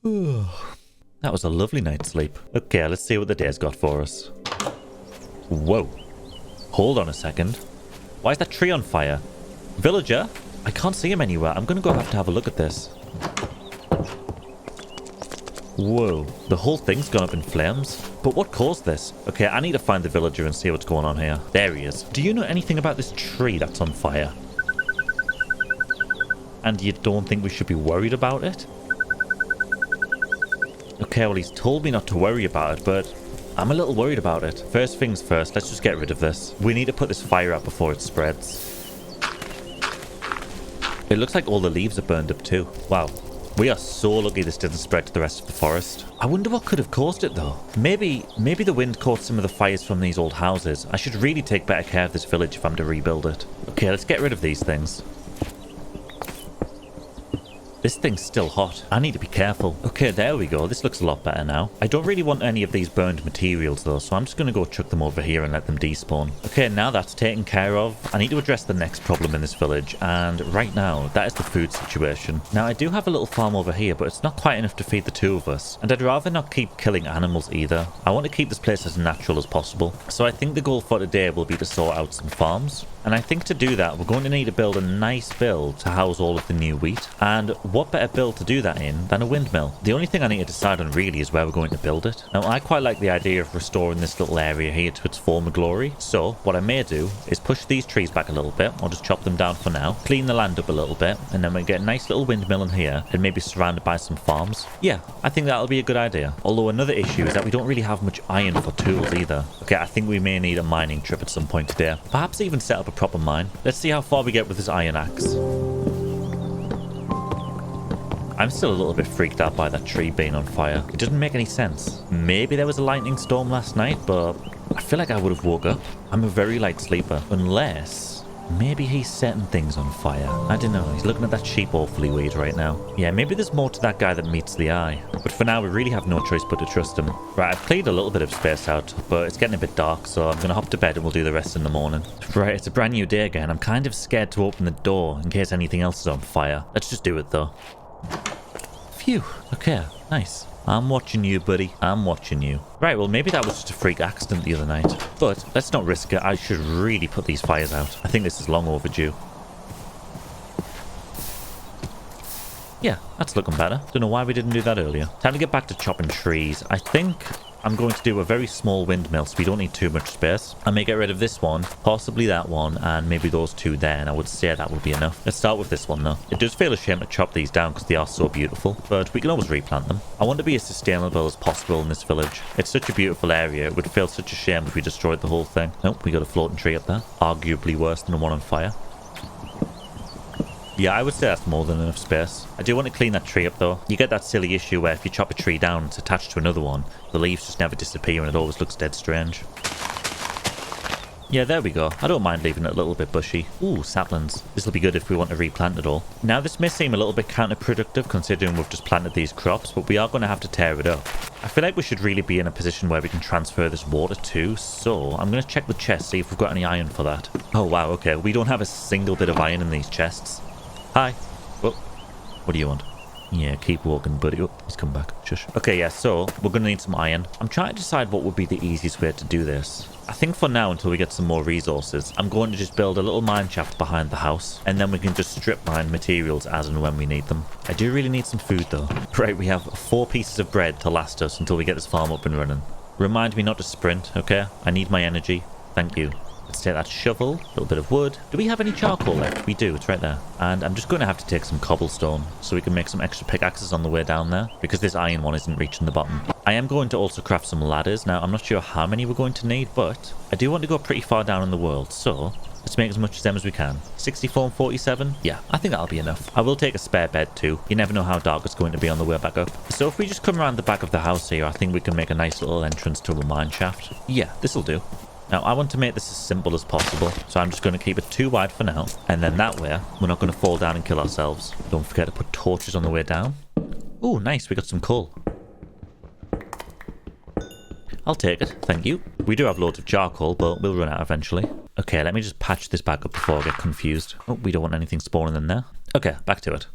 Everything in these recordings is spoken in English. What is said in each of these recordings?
That was a lovely night's sleep. Okay, let's see what the day's got for us. Whoa. Hold on a second. Why is that tree on fire? Villager? I can't see him anywhere. I'm going to have to have a look at this. Whoa. The whole thing's gone up in flames. But what caused this? Okay, I need to find the villager and see what's going on here. There he is. Do you know anything about this tree that's on fire? And you don't think we should be worried about it? Okay, well, he's told me not to worry about it, but I'm a little worried about it. First things first, let's just get rid of this. We need to put this fire out before it spreads. It looks like all the leaves are burned up too. Wow. We are so lucky this didn't spread to the rest of the forest. I wonder what could have caused it though. Maybe the wind caught some of the fires from these old houses. I should really take better care of this village if I'm to rebuild it. Okay, let's get rid of these things. This thing's still hot. I need to be careful. Okay, there we go. This looks a lot better now. I don't really want any of these burned materials though, so I'm just going to go chuck them over here and let them despawn. Okay, now that's taken care of. I need to address the next problem in this village, and right now, that is the food situation. Now, I do have a little farm over here, but it's not quite enough to feed the two of us, and I'd rather not keep killing animals either. I want to keep this place as natural as possible. So I think the goal for today will be to sort out some farms. And I think to do that, we're going to need to build a nice build to house all of the new wheat. And what better build to do that in than a windmill? The only thing I need to decide on really is where we're going to build it. Now, I quite like the idea of restoring this little area here to its former glory. So what I may do is push these trees back a little bit. I'll just chop them down for now, clean the land up a little bit, and then we get a nice little windmill in here and maybe surrounded by some farms. Yeah, I think that'll be a good idea. Although another issue is that we don't really have much iron for tools either. Okay, I think we may need a mining trip at some point today. Perhaps even set up a proper mine. Let's see how far we get with this iron axe. I'm still a little bit freaked out by that tree being on fire. It doesn't make any sense. Maybe there was a lightning storm last night, but I feel like I would have woke up. I'm a very light sleeper. Unless maybe he's setting things on fire. I don't know. He's looking at that sheep awfully weird right now. Yeah, maybe there's more to that guy that meets the eye. But for now, we really have no choice but to trust him. Right, I've cleared a little bit of space out, but it's getting a bit dark, so I'm going to hop to bed and we'll do the rest in the morning. Right, it's a brand new day again. I'm kind of scared to open the door in case anything else is on fire. Let's just do it, though. Phew. Okay, nice. I'm watching you, buddy. I'm watching you. Right, well, maybe that was just a freak accident the other night. But let's not risk it. I should really put these fires out. I think this is long overdue. Yeah, that's looking better. Don't know why we didn't do that earlier. Time to get back to chopping trees. I think I'm going to do a very small windmill, so we don't need too much space. I may get rid of this one, possibly that one, and maybe those two there, and I would say that would be enough. Let's start with this one, though. It does feel a shame to chop these down because they are so beautiful, but we can always replant them. I want to be as sustainable as possible in this village. It's such a beautiful area. It would feel such a shame if we destroyed the whole thing. Nope, we got a floating tree up there. Arguably worse than the one on fire. Yeah, I would say that's more than enough space. I do want to clean that tree up though. You get that silly issue where if you chop a tree down, it's attached to another one. The leaves just never disappear and it always looks dead strange. Yeah, there we go. I don't mind leaving it a little bit bushy. Ooh, saplings. This will be good if we want to replant it all. Now, this may seem a little bit counterproductive considering we've just planted these crops, but we are going to have to tear it up. I feel like we should really be in a position where we can transfer this water too, so I'm going to check the chest, see if we've got any iron for that. Oh wow, okay. We don't have a single bit of iron in these chests. Hi. Whoa. What do you want? Yeah, keep walking, buddy. Oh, he's come back. Shush. Okay, yeah, so we're going to need some iron. I'm trying to decide what would be the easiest way to do this. I think for now, until we get some more resources, I'm going to just build a little mine shaft behind the house, and then we can just strip mine materials as and when we need them. I do really need some food, though. Right, we have 4 pieces of bread to last us until we get this farm up and running. Remind me not to sprint, okay? I need my energy. Thank you. Let's take that shovel, a little bit of wood. Do we have any charcoal left? We do, it's right there. And I'm just going to have to take some cobblestone so we can make some extra pickaxes on the way down there because this iron one isn't reaching the bottom. I am going to also craft some ladders. Now, I'm not sure how many we're going to need, but I do want to go pretty far down in the world, so let's make as much of them as we can. 64 and 47? Yeah, I think that'll be enough. I will take a spare bed too. You never know how dark it's going to be on the way back up. So if we just come around the back of the house here, I think we can make a nice little entrance to a mine shaft. Yeah, this'll do. Now, I want to make this as simple as possible, so I'm just going to keep it too wide for now, and then that way, we're not going to fall down and kill ourselves. Don't forget to put torches on the way down. Oh, nice, we got some coal. I'll take it, thank you. We do have loads of charcoal, but we'll run out eventually. Okay, let me just patch this back up before I get confused. Oh, we don't want anything spawning in there. Okay, back to it.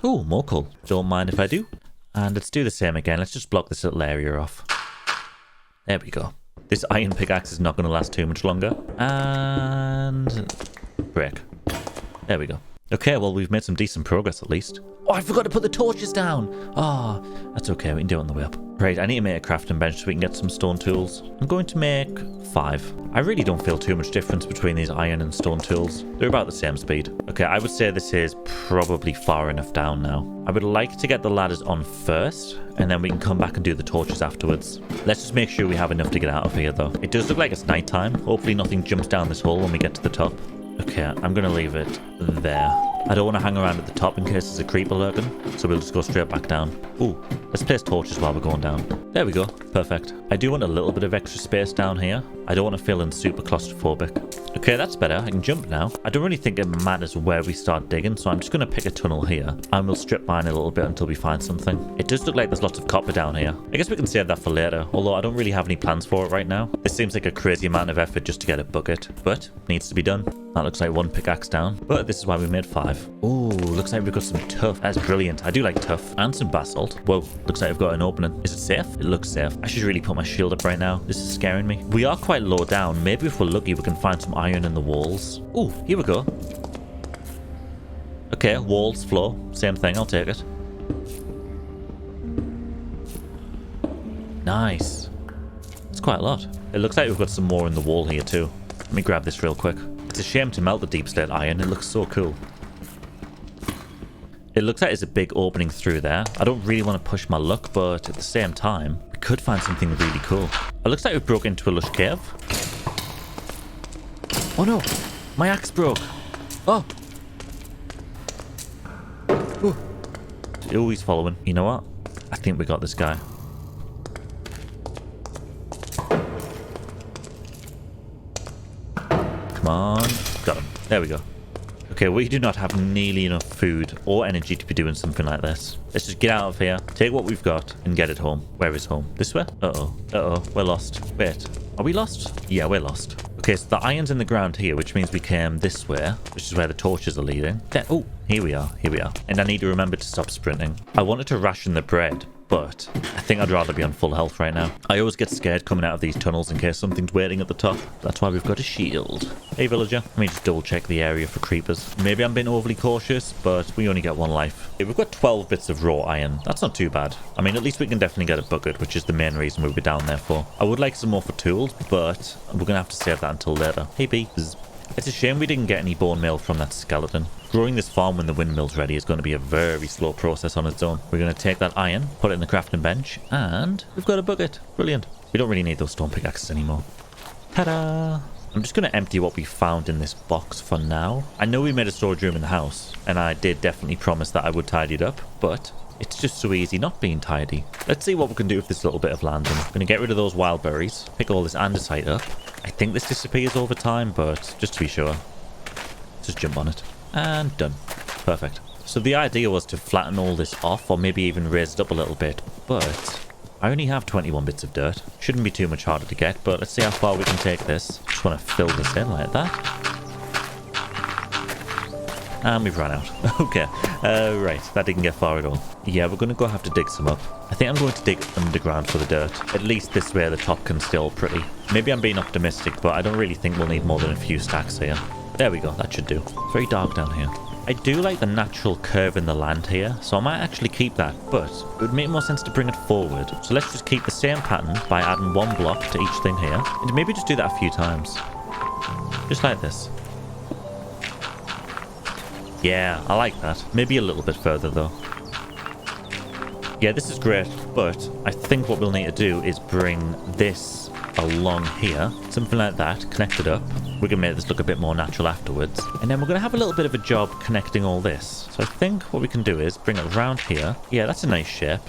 Oh, more coal. Don't mind if I do. And let's do the same again. Let's just block this little area off. There we go. This iron pickaxe is not going to last too much longer. And break. There we go. Okay, well, we've made some decent progress at least. Oh, I forgot to put the torches down. Ah, oh, that's okay. We can do it on the way up. Right, I need to make a crafting bench so we can get some stone tools. I'm going to make 5. I really don't feel too much difference between these iron and stone tools. They're about the same speed. Okay, I would say this is probably far enough down now. I would like to get the ladders on first, and then we can come back and do the torches afterwards. Let's just make sure we have enough to get out of here, though. It does look like it's nighttime. Hopefully nothing jumps down this hole when we get to the top. Okay, I'm going to leave it there. I don't want to hang around at the top in case there's a creeper lurking, so we'll just go straight back down. Ooh, let's place torches while we're going down. There we go. Perfect. I do want a little bit of extra space down here. I don't want to feel super claustrophobic. Okay, that's better. I can jump now. I don't really think it matters where we start digging, so I'm just going to pick a tunnel here, and we'll strip mine a little bit until we find something. It does look like there's lots of copper down here. I guess we can save that for later, although I don't really have any plans for it right now. This seems like a crazy amount of effort just to get a bucket, but needs to be done. That looks like 1 pickaxe down, but this is why we made 5. Ooh, looks like we've got some tuff. That's brilliant. I do like tuff. And some basalt. Whoa, looks like we've got an opening. Is it safe? It looks safe. I should really put my shield up right now. This is scaring me. We are quite low down. Maybe if we're lucky, we can find some iron in the walls. Ooh, here we go. Okay, walls, floor. Same thing. I'll take it. Nice. It's quite a lot. It looks like we've got some more in the wall here too. Let me grab this real quick. It's a shame to melt the deep slate iron. It looks so cool. It looks like there's a big opening through there. I don't really want to push my luck, but at the same time, we could find something really cool. It looks like we broke into a lush cave. Oh no! My axe broke! Oh! Ooh. Oh, he's following. You know what? I think we got this guy. Come on. Got him. There we go. Okay, we do not have nearly enough food or energy to be doing something like this. Let's just get out of here, take what we've got, and get it home. Where is home? This way? Uh-oh. Uh-oh. We're lost. Wait. Are we lost? Yeah, we're lost. Okay, so the iron's in the ground here, which means we came this way, which is where the torches are leading. Then, oh, here we are. Here we are. And I need to remember to stop sprinting. I wanted to ration the bread, but I think I'd rather be on full health right now. I always get scared coming out of these tunnels in case something's waiting at the top. That's why we've got a shield. Hey villager, let me just double check the area for creepers. Maybe I'm being overly cautious, but we only get 1 life. Okay, we've got 12 bits of raw iron. That's not too bad. I mean, at least we can definitely get a bucket, which is the main reason we were down there for. I would like some more for tools, but we're going to have to save that until later. Hey bees. It's a shame we didn't get any bone meal from that skeleton. Growing this farm when the windmill's ready is going to be a very slow process on its own. We're going to take that iron, put it in the crafting bench, and we've got a bucket. Brilliant. We don't really need those stone pickaxes anymore. Ta-da! I'm just going to empty what we found in this box for now. I know we made a storage room in the house, and I did definitely promise that I would tidy it up, but it's just so easy not being tidy. Let's see what we can do with this little bit of land. I'm going to get rid of those wild berries, pick all this andesite up. I think this disappears over time, but just to be sure, just jump on it. And done. Perfect. So the idea was to flatten all this off, or maybe even raise it up a little bit, but I only have 21 bits of dirt. Shouldn't be too much harder to get, but let's see how far we can take this. Just want to fill this in like that. And we've run out. Okay. Right. That didn't get far at all. Yeah, we're going to go have to dig some up. I think I'm going to dig underground for the dirt. At least this way the top can stay all pretty. Maybe I'm being optimistic, but I don't really think we'll need more than a few stacks here. There we go. That should do. It's very dark down here. I do like the natural curve in the land here, so I might actually keep that, but it would make more sense to bring it forward. So let's just keep the same pattern by adding 1 block to each thing here, and maybe just do that a few times. Just like this. Yeah, I like that. Maybe a little bit further though. Yeah, this is great, but I think what we'll need to do is bring this along here. Something like that, connect it up. We can make this look a bit more natural afterwards. And then we're going to have a little bit of a job connecting all this. So I think what we can do is bring it around here. Yeah, that's a nice shape.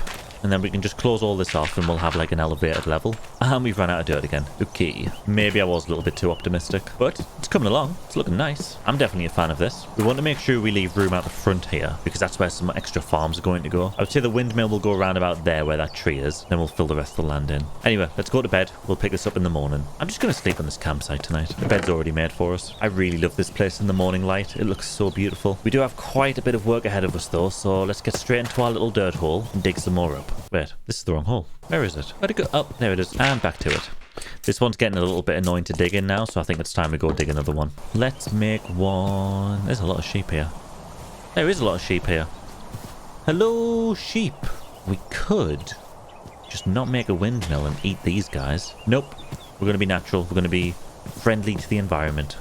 And then we can just close all this off and we'll have like an elevated level. And we've run out of dirt again. Okay. Maybe I was a little bit too optimistic, but it's coming along. It's looking nice. I'm definitely a fan of this. We want to make sure we leave room out the front here because that's where some extra farms are going to go. I would say the windmill will go around about there where that tree is. Then we'll fill the rest of the land in. Anyway, let's go to bed. We'll pick this up in the morning. I'm just going to sleep on this campsite tonight. The bed's already made for us. I really love this place in the morning light. It looks so beautiful. We do have quite a bit of work ahead of us though, so let's get straight into our little dirt hole and dig some more up. Wait, this is the wrong hole. Where is it? Where'd it go? Oh, there it is. And back to it. This one's getting a little bit annoying to dig in now, so I think it's time we go dig another one. Let's make one. There's a lot of sheep here. There is a lot of sheep here. Hello, sheep. We could just not make a windmill and eat these guys. Nope. We're going to be natural. We're going to be friendly to the environment.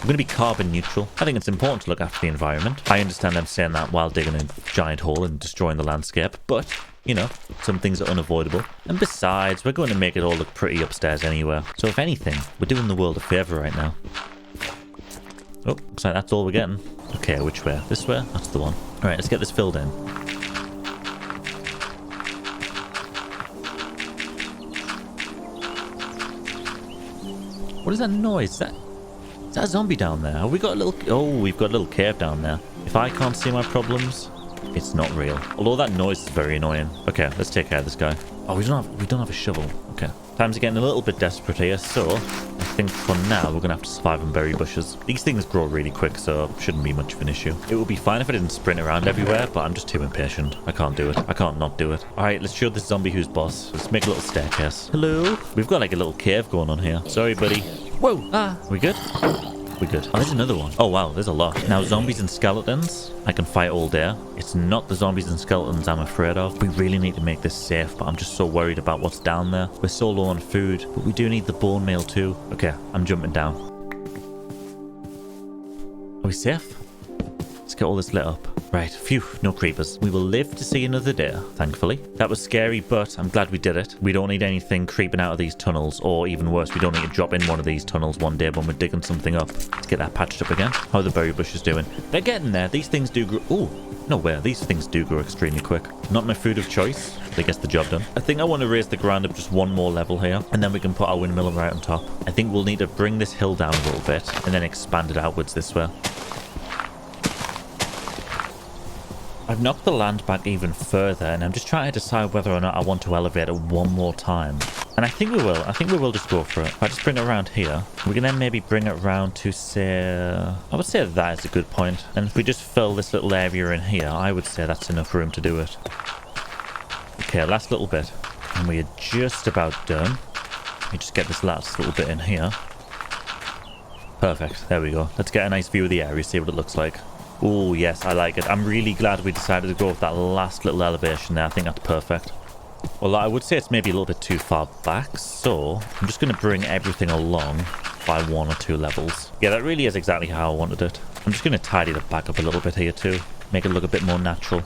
We're going to be carbon neutral. I think it's important to look after the environment. I understand them saying that while digging a giant hole and destroying the landscape, but, you know, some things are unavoidable. And besides, we're going to make it all look pretty upstairs anyway. So if anything, we're doing the world a favour right now. Oh, looks like that's all we're getting. Okay, which way? This way? That's the one. Alright, let's get this filled in. What is that noise? Is that a zombie down there? Have we got a little... Oh, we've got a little cave down there. If I can't see my problems, it's not real. Although that noise is very annoying. Okay, let's take care of this guy. Oh, we don't have a shovel. Okay. Times are getting a little bit desperate here, so I think for now we're going to have to survive on berry bushes. These things grow really quick, so it shouldn't be much of an issue. It would be fine if I didn't sprint around everywhere, but I'm just too impatient. I can't do it. I can't not do it. Alright, let's show this zombie who's boss. Let's make a little staircase. Hello? We've got like a little cave going on here. Sorry, buddy. Whoa! Ah! We good? We're good. Oh, there's another one. Oh, wow. There's a lot. Now, zombies and skeletons, I can fight all day. It's not the zombies and skeletons I'm afraid of. We really need to make this safe, but I'm just so worried about what's down there. We're so low on food, but we do need the bone meal too. Okay, I'm jumping down. Are we safe? Let's get all this lit up. Right, phew, no creepers. We will live to see another day, thankfully. That was scary, but I'm glad we did it. We don't need anything creeping out of these tunnels, or even worse, we don't need to drop in one of these tunnels one day when we're digging something up. Let's get that patched up again. How are the berry bushes doing? They're getting there. These things do grow... Ooh, no way. These things do grow extremely quick. Not my food of choice, but it gets the job done. I think I want to raise the ground up just one more level here, and then we can put our windmill right on top. I think we'll need to bring this hill down a little bit, and then expand it outwards this way. I've knocked the land back even further, and I'm just trying to decide whether or not I want to elevate it one more time. And I think we will. I think we will just go for it. If I just bring it around here, we can then maybe bring it around to, say... I would say that is a good point. And if we just fill this little area in here, I would say that's enough room to do it. Okay, last little bit. And we are just about done. Let me just get this last little bit in here. Perfect. There we go. Let's get a nice view of the area, see what it looks like. Oh, yes, I like it. I'm really glad we decided to go with that last little elevation there. I think that's perfect. Well, I would say it's maybe a little bit too far back, so I'm just going to bring everything along by 1 or 2 levels. Yeah, that really is exactly how I wanted it. I'm just going to tidy the back up a little bit here too, make it look a bit more natural.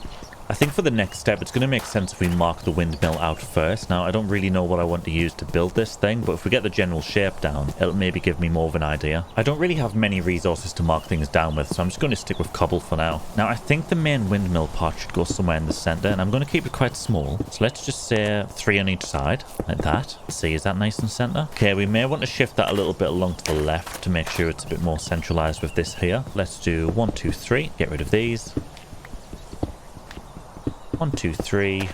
I think for the next step, it's going to make sense if we mark the windmill out first. Now, I don't really know what I want to use to build this thing, but if we get the general shape down, it'll maybe give me more of an idea. I don't really have many resources to mark things down with, so I'm just going to stick with cobble for now. Now, I think the main windmill part should go somewhere in the center, and I'm going to keep it quite small. So let's just say 3 on each side, like that. Let's see, is that nice and center? Okay, we may want to shift that a little bit along to the left to make sure it's a bit more centralized with this here. Let's do 1, 2, 3. Get rid of these. 1, 2, 3,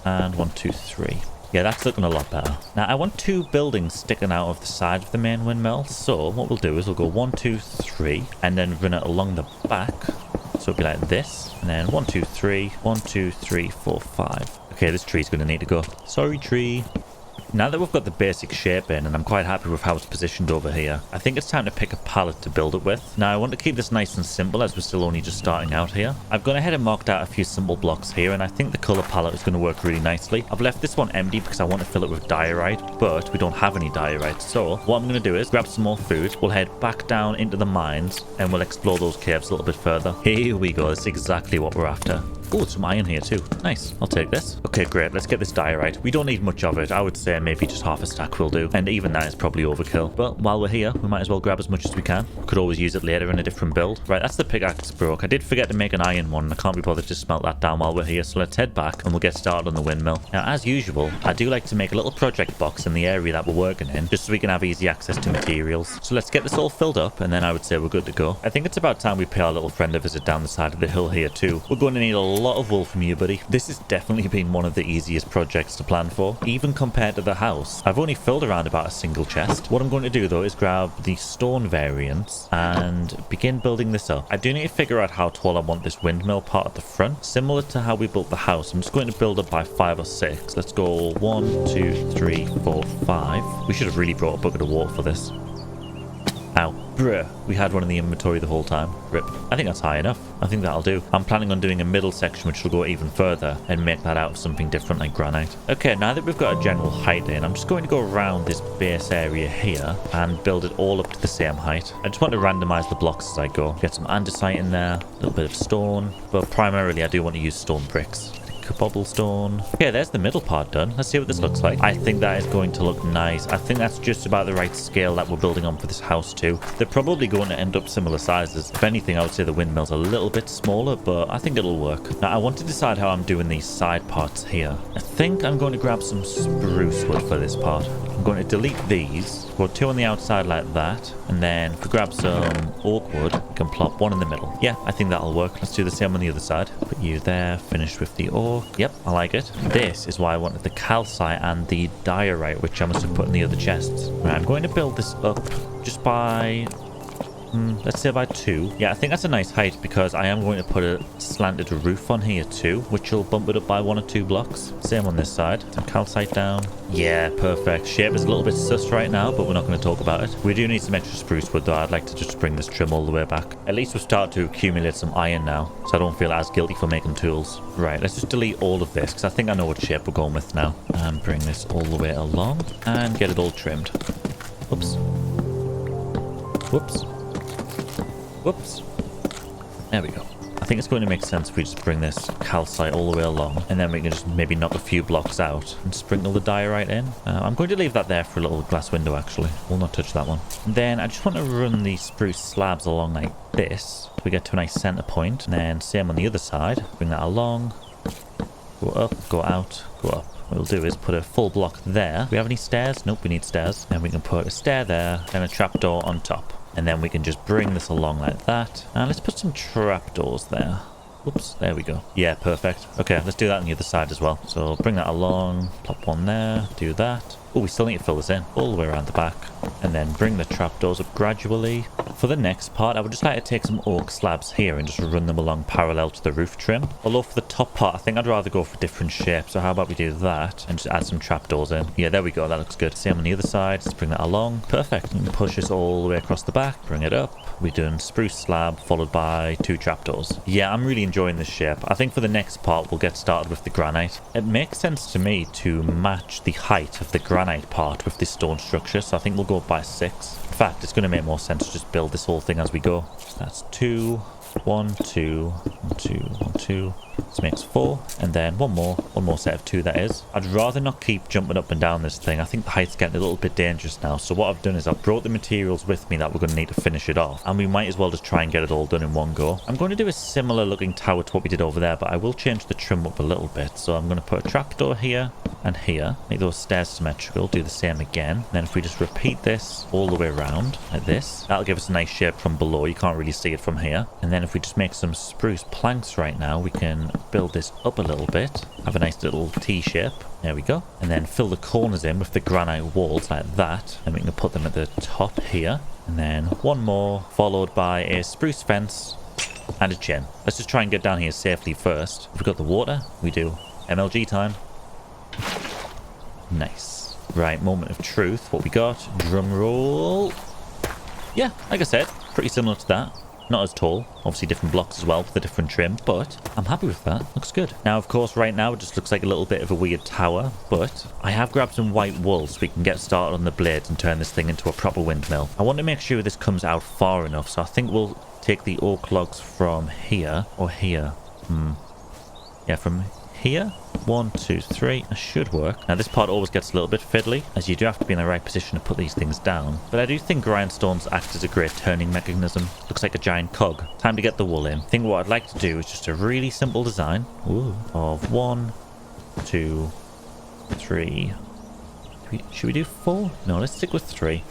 and 1, 2, 3. Yeah, that's looking a lot better. Now, I want 2 buildings sticking out of the side of the main windmill. So what we'll do is we'll go 1, 2, 3, and then run it along the back. So it'll be like this, and then 1, 2, 3, 1, 2, 3, 4, 5. Okay, this tree's going to need to go. Sorry, tree. Now that we've got the basic shape in, and I'm quite happy with how it's positioned over here, I think it's time to pick a palette to build it with. Now, I want to keep this nice and simple as we're still only just starting out here. I've gone ahead and marked out a few simple blocks here, and I think the color palette is going to work really nicely. I've left this one empty because I want to fill it with diorite, but we don't have any diorite. So what I'm going to do is grab some more food. We'll head back down into the mines, and we'll explore those caves a little bit further. Here we go. That's exactly what we're after. Oh, some iron here too. Nice. I'll take this. Okay, great. Let's get this diorite. We don't need much of it. I would say maybe just half a stack will do. And even that is probably overkill. But while we're here, we might as well grab as much as we can. Could always use it later in a different build. Right, that's the pickaxe broke. I did forget to make an iron one. I can't be bothered to smelt that down while we're here. So let's head back and we'll get started on the windmill. Now, as usual, I do like to make a little project box in the area that we're working in, just so we can have easy access to materials. So let's get this all filled up and then I would say we're good to go. I think it's about time we pay our little friend a visit down the side of the hill here too. We're going to need a lot of wool from you, buddy. This has definitely been one of the easiest projects to plan for, even compared to the house. I've only filled around about a single chest. What I'm going to do though is grab the stone variants and begin building this up. I do need to figure out how tall I want this windmill part at the front, similar to how we built the house. I'm just going to build up by 5 or 6. Let's go 1, 2, 3, 4, 5. We should have really brought a bucket of water for this. Ow. Bruh. We had one in the inventory the whole time. Rip. I think that's high enough. I think that'll do. I'm planning on doing a middle section which will go even further and make that out of something different like granite. Okay, now that we've got a general height in, I'm just going to go around this base area here and build it all up to the same height. I just want to randomize the blocks as I go. Get some andesite in there, a little bit of stone, but primarily I do want to use stone bricks. Cobblestone. Okay, there's the middle part done. Let's see what this looks like. I think that is going to look nice. I think that's just about the right scale that we're building on for this house too. They're probably going to end up similar sizes. If anything, I would say the windmill's a little bit smaller, but I think it'll work. Now, I want to decide how I'm doing these side parts here. I think I'm going to grab some spruce wood for this part. I'm going to delete these. Put 2 on the outside like that. And then if we grab some oak wood, we can plop 1 in the middle. Yeah, I think that'll work. Let's do the same on the other side. Put you there, finish with the oak. Yep, I like it. This is why I wanted the calcite and the diorite, which I must have put in the other chests. Right, I'm going to build this up just by... let's say by 2. Yeah, I think that's a nice height because I am going to put a slanted roof on here too, which will bump it up by 1 or 2 blocks. Same on this side. Some calcite down. Yeah, perfect. Shape is a little bit sus right now, but we're not going to talk about it. We do need some extra spruce wood though. I'd like to just bring this trim all the way back. At least we've started to accumulate some iron now, so I don't feel as guilty for making tools. Right, let's just delete all of this because I think I know what shape we're going with now. And bring this all the way along and get it all trimmed. Whoops. Whoops. Whoops. There we go. I think it's going to make sense if we just bring this calcite all the way along and then we can just maybe knock a few blocks out and sprinkle the diorite in. I'm going to leave that there for a little glass window actually. We'll not touch that one. And then I just want to run the spruce slabs along like this. We get to a nice center point. And then same on the other side. Bring that along. Go up, go out, go up. What we'll do is put a full block there. Do we have any stairs? Nope, we need stairs. Then we can put a stair there and a trapdoor on top. And then we can just bring this along like that. And let's put some trapdoors there. Whoops, there we go. Yeah, perfect. Okay, let's do that on the other side as well. So bring that along, plop 1 there, do that. Oh, we still need to fill this in all the way around the back. And then bring the trapdoors up gradually. For the next part, I would just like to take some oak slabs here and just run them along parallel to the roof trim. Although for the top part, I think I'd rather go for different shapes. So how about we do that and just add some trapdoors in. Yeah, there we go. That looks good. Same on the other side. Let's bring that along. Perfect. And push this all the way across the back. Bring it up. We're doing spruce slab followed by 2 trapdoors. Yeah, I'm really enjoying this shape. I think for the next part, we'll get started with the granite. It makes sense to me to match the height of the granite part with this stone structure. So I think we'll go up by 6. In fact, it's going to make more sense to just build this whole thing as we go. So that's 2, 1, 2, 1, 2, 1, 2. This makes 4, and then one more set of 2 that is. I'd rather not keep jumping up and down this thing. I think the height's getting a little bit dangerous now. So what I've done is I've brought the materials with me that we're going to need to finish it off, and we might as well just try and get it all done in one go. I'm going to do a similar looking tower to what we did over there, but I will change the trim up a little bit. So I'm going to put a trapdoor here and here, make those stairs symmetrical, do the same again. And then if we just repeat this all the way around like this, that'll give us a nice shape from below. You can't really see it from here. And then if we just make some spruce planks right now, we can build this up a little bit, have a nice little T shape. There we go. And then fill the corners in with the granite walls like that. And we can put them at the top here. And then one more, followed by a spruce fence and a chin. Let's just try and get down here safely first. We've got the water. We do. MLG time. Nice. Right, moment of truth. What we got? Drum roll. Yeah, like I said, pretty similar to that. Not as tall, obviously different blocks as well with a different trim, but I'm happy with that. Looks good. Now, of course, right now it just looks like a little bit of a weird tower, but I have grabbed some white wool so we can get started on the blades and turn this thing into a proper windmill. I want to make sure this comes out far enough, so I think we'll take the oak logs from here or here. Yeah, from here. 1, 2, 3. That should work. Now, this part always gets a little bit fiddly, as you do have to be in the right position to put these things down. But I do think grindstones act as a great turning mechanism. Looks like a giant cog. Time to get the wool in. I think what I'd like to do is just a really simple design of 1, 2, 3. Should we do 4? No, let's stick with 3.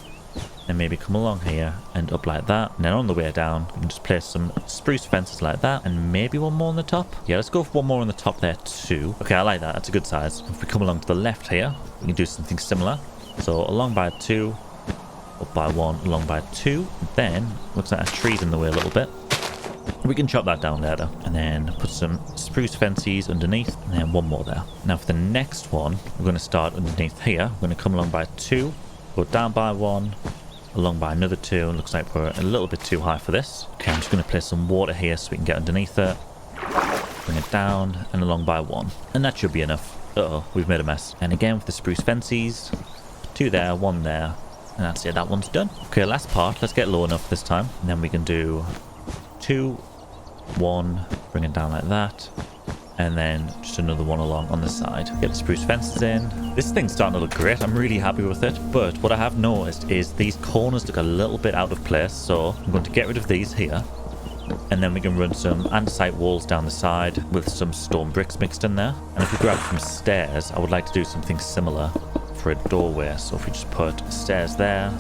And maybe come along here and up like that. And then on the way down, we can just place some spruce fences like that. And maybe one more on the top. Yeah, let's go for one more on the top there too. Okay, I like that. That's a good size. If we come along to the left here, we can do something similar. So along by 2, up by 1, along by 2. Then, looks like our tree's in the way a little bit. We can chop that down later. And then put some spruce fences underneath. And then one more there. Now for the next one, we're going to start underneath here. We're going to come along by 2, go down by 1, along by another 2. Looks like we're a little bit too high for this. Okay, I'm just going to place some water here so we can get underneath it. Bring it down and along by 1. And that should be enough. Uh-oh, we've made a mess. And again with the spruce fences. 2 there, 1 there. And that's it, that one's done. Okay, last part. Let's get low enough this time. And then we can do 2, 1, bring it down like that. And then just another one along on the side. Get the spruce fences in. This thing's starting to look great. I'm really happy with it. But what I have noticed is these corners look a little bit out of place. So I'm going to get rid of these here. And then we can run some andesite walls down the side with some stone bricks mixed in there. And if we grab some stairs, I would like to do something similar for a doorway. So if we just put stairs there,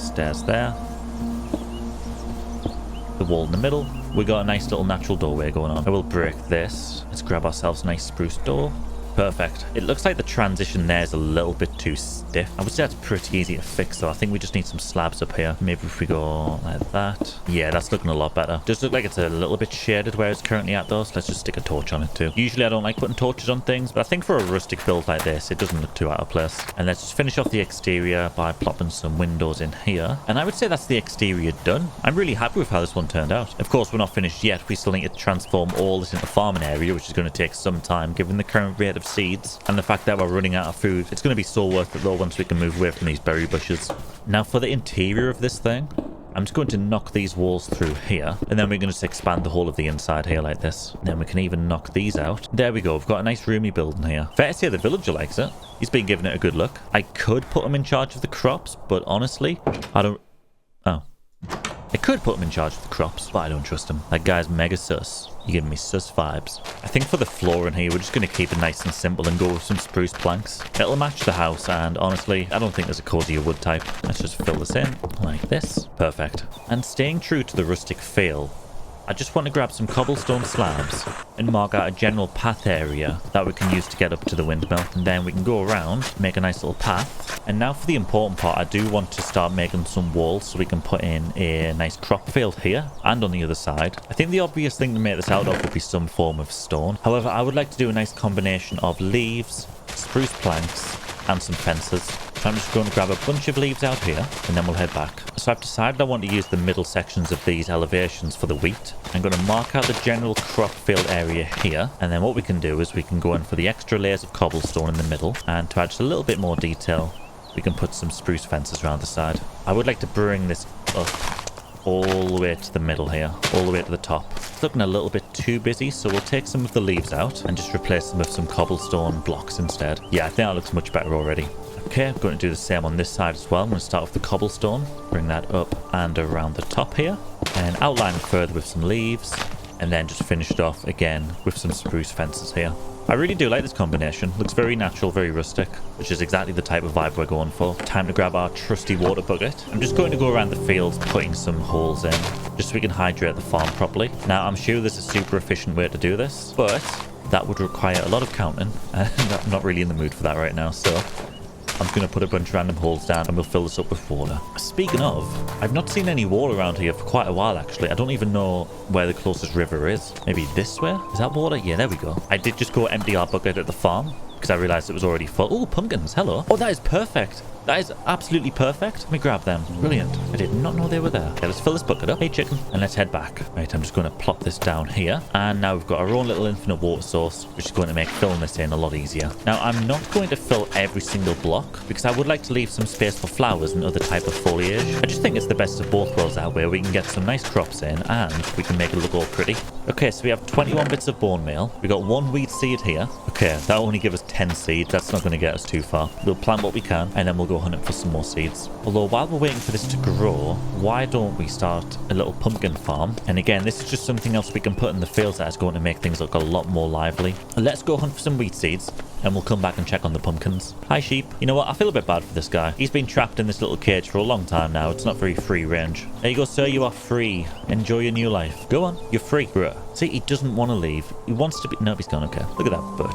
the wall in the middle, we got a nice little natural doorway going on. I will break this. Let's grab ourselves a nice spruce door. Perfect. It looks like the transition there is a little bit too stiff. I would say that's pretty easy to fix though. I think we just need some slabs up here. Maybe if we go like that. Yeah, that's looking a lot better. Does look like it's a little bit shaded where it's currently at though, so let's just stick a torch on it too. Usually I don't like putting torches on things, but I think for a rustic build like this, it doesn't look too out of place. And let's just finish off the exterior by plopping some windows in here. And I would say that's the exterior done. I'm really happy with how this one turned out. Of course, we're not finished yet. We still need to transform all this into farming area, which is going to take some time given the current rate of seeds and the fact that we're running out of food. It's going to be so worth it though once we can move away from these berry bushes. Now for the interior of this thing, I'm just going to knock these walls through here, and then we're going to just expand the whole of the inside here like this. And then we can even knock these out. There we go. We've got a nice roomy building here. Fair to say the villager likes it. He's been giving it a good look. I could put him in charge of the crops, but honestly, I don't... Oh. I could put him in charge of the crops, but I don't trust him. That guy's mega sus. You're giving me sus vibes. I think for the floor in here, we're just going to keep it nice and simple and go with some spruce planks. It'll match the house, and honestly, I don't think there's a cozier wood type. Let's just fill this in like this. Perfect. And staying true to the rustic feel, I just want to grab some cobblestone slabs and mark out a general path area that we can use to get up to the windmill. And then we can go around, make a nice little path. And now for the important part, I do want to start making some walls so we can put in a nice crop field here and on the other side. I think the obvious thing to make this out of would be some form of stone. However, I would like to do a nice combination of leaves, spruce planks, and some fences. So I'm just going to grab a bunch of leaves out here and then we'll head back. So I've decided I want to use the middle sections of these elevations for the wheat. I'm going to mark out the general crop field area here, and then what we can do is we can go in for the extra layers of cobblestone in the middle, and to add just a little bit more detail, we can put some spruce fences around the side. I would like to bring this up all the way to the middle here, all the way to the top. It's looking a little bit too busy, so we'll take some of the leaves out and just replace them with some cobblestone blocks instead. Yeah, I think that looks much better already. Okay, I'm going to do the same on this side as well. I'm going to start with the cobblestone, bring that up and around the top here, and outline it further with some leaves, and then just finish it off again with some spruce fences here. I really do like this combination. Looks very natural, very rustic, which is exactly the type of vibe we're going for. Time to grab our trusty water bucket. I'm just going to go around the fields putting some holes in, just so we can hydrate the farm properly. Now, I'm sure there's a super efficient way to do this, but that would require a lot of counting, and I'm not really in the mood for that right now, so I'm just going to put a bunch of random holes down and we'll fill this up with water. Speaking of, I've not seen any water around here for quite a while actually. I don't even know where the closest river is. Maybe this way? Is that water? Yeah, there we go. I did just go empty our bucket at the farm because I realized it was already full. Oh, pumpkins. Hello. Oh, that is perfect. That is absolutely perfect. Let me grab them. Brilliant. I did not know they were there. Okay, let's fill this bucket up. Hey, chicken. And let's head back. Right, I'm just going to plop this down here. And now we've got our own little infinite water source, which is going to make filling this in a lot easier. Now, I'm not going to fill every single block because I would like to leave some space for flowers and other type of foliage. I just think it's the best of both worlds that way. We can get some nice crops in and we can make it look all pretty. Okay, so we have 21 bits of bone meal. We got 1 wheat seed here. Okay, that'll only give us 10 seeds. That's not going to get us too far. We'll plant what we can, and then we'll go hunting for some more seeds. Although, while we're waiting for this to grow, why don't we start a little pumpkin farm? And again, this is just something else we can put in the fields that is going to make things look a lot more lively. Let's go hunt for some wheat seeds, and we'll come back and check on the pumpkins. Hi, sheep. You know what? I feel a bit bad for this guy. He's been trapped in this little cage for a long time now. It's not very free range. There you go, sir. You are free. Enjoy your new life. Go on. You're free. Bruh. See, he doesn't want to leave. He wants to be... Nope, he's gone. Okay. Look at that butt.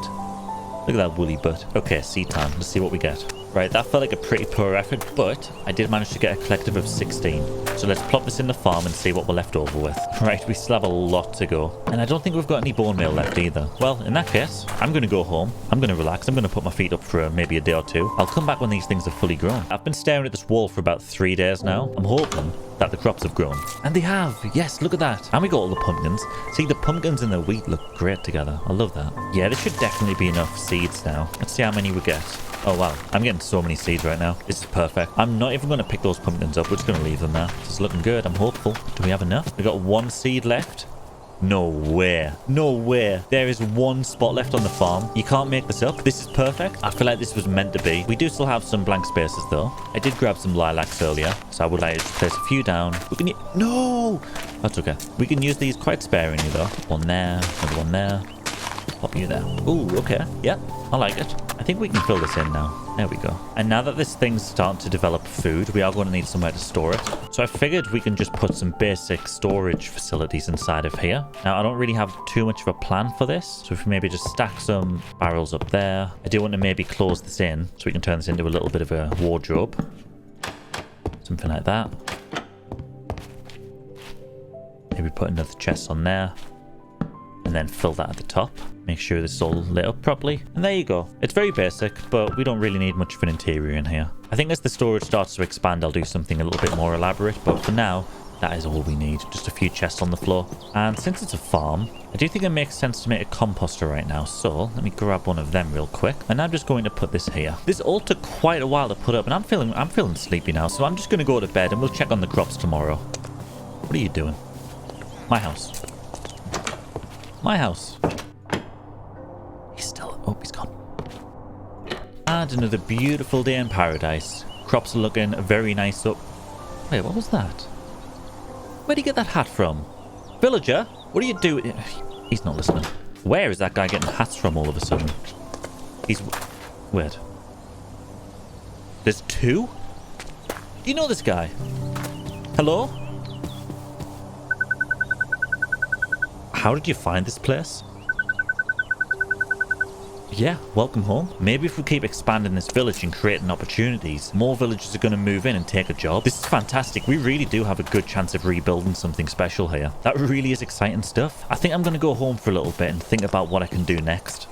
Look at that woolly butt. Okay, seed time. Let's see what we get. Right, that felt like a pretty poor effort, but I did manage to get a collective of 16. So let's plop this in the farm and see what we're left over with. Right, we still have a lot to go. And I don't think we've got any bone meal left either. Well, in that case, I'm going to go home. I'm going to relax. I'm going to put my feet up for maybe a day or two. I'll come back when these things are fully grown. I've been staring at this wall for about 3 days now. I'm hoping that the crops have grown. And they have. Yes, look at that. And we got all the pumpkins. See, the pumpkins and the wheat look great together. I love that. Yeah, there should definitely be enough seeds now. Let's see how many we get. Oh, wow. I'm getting so many seeds right now. This is perfect. I'm not even going to pick those pumpkins up. We're just going to leave them there. It's looking good. I'm hopeful. Do we have enough? We got 1 seed left. No way. No way. There is 1 spot left on the farm. You can't make this up. This is perfect. I feel like this was meant to be. We do still have some blank spaces though. I did grab some lilacs earlier, so I would like to just place a few down. We can... No! That's okay. We can use these quite sparingly though. One there, another one there. Pop you there. Ooh, okay. Yep, I like it. I think we can fill this in now. There we go. And now that this thing's starting to develop food, we are going to need somewhere to store it. So I figured we can just put some basic storage facilities inside of here. Now, I don't really have too much of a plan for this. So if we maybe just stack some barrels up there. I do want to maybe close this in so we can turn this into a little bit of a wardrobe. Something like that. Maybe put another chest on there. And then fill that at the top. Make sure this is all lit up properly. And there you go. It's very basic, but we don't really need much of an interior in here. I think as the storage starts to expand, I'll do something a little bit more elaborate. But for now, that is all we need. Just a few chests on the floor. And since it's a farm, I do think it makes sense to make a composter right now. So let me grab one of them real quick. And I'm just going to put this here. This all took quite a while to put up. And I'm feeling sleepy now. So I'm just going to go to bed and we'll check on the crops tomorrow. What are you doing? My house. My house. He's still... Oh, he's gone. And another beautiful day in paradise. Crops are looking very nice up. Wait, what was that? Where'd he get that hat from? Villager, what are you doing? He's not listening. Where is that guy getting hats from all of a sudden? He's... Weird. There's 2? Do you know this guy? Hello? How did you find this place? Yeah, welcome home. Maybe if we keep expanding this village and creating opportunities, more villagers are going to move in and take a job. This is fantastic. We really do have a good chance of rebuilding something special here. That really is exciting stuff. I think I'm going to go home for a little bit and think about what I can do next.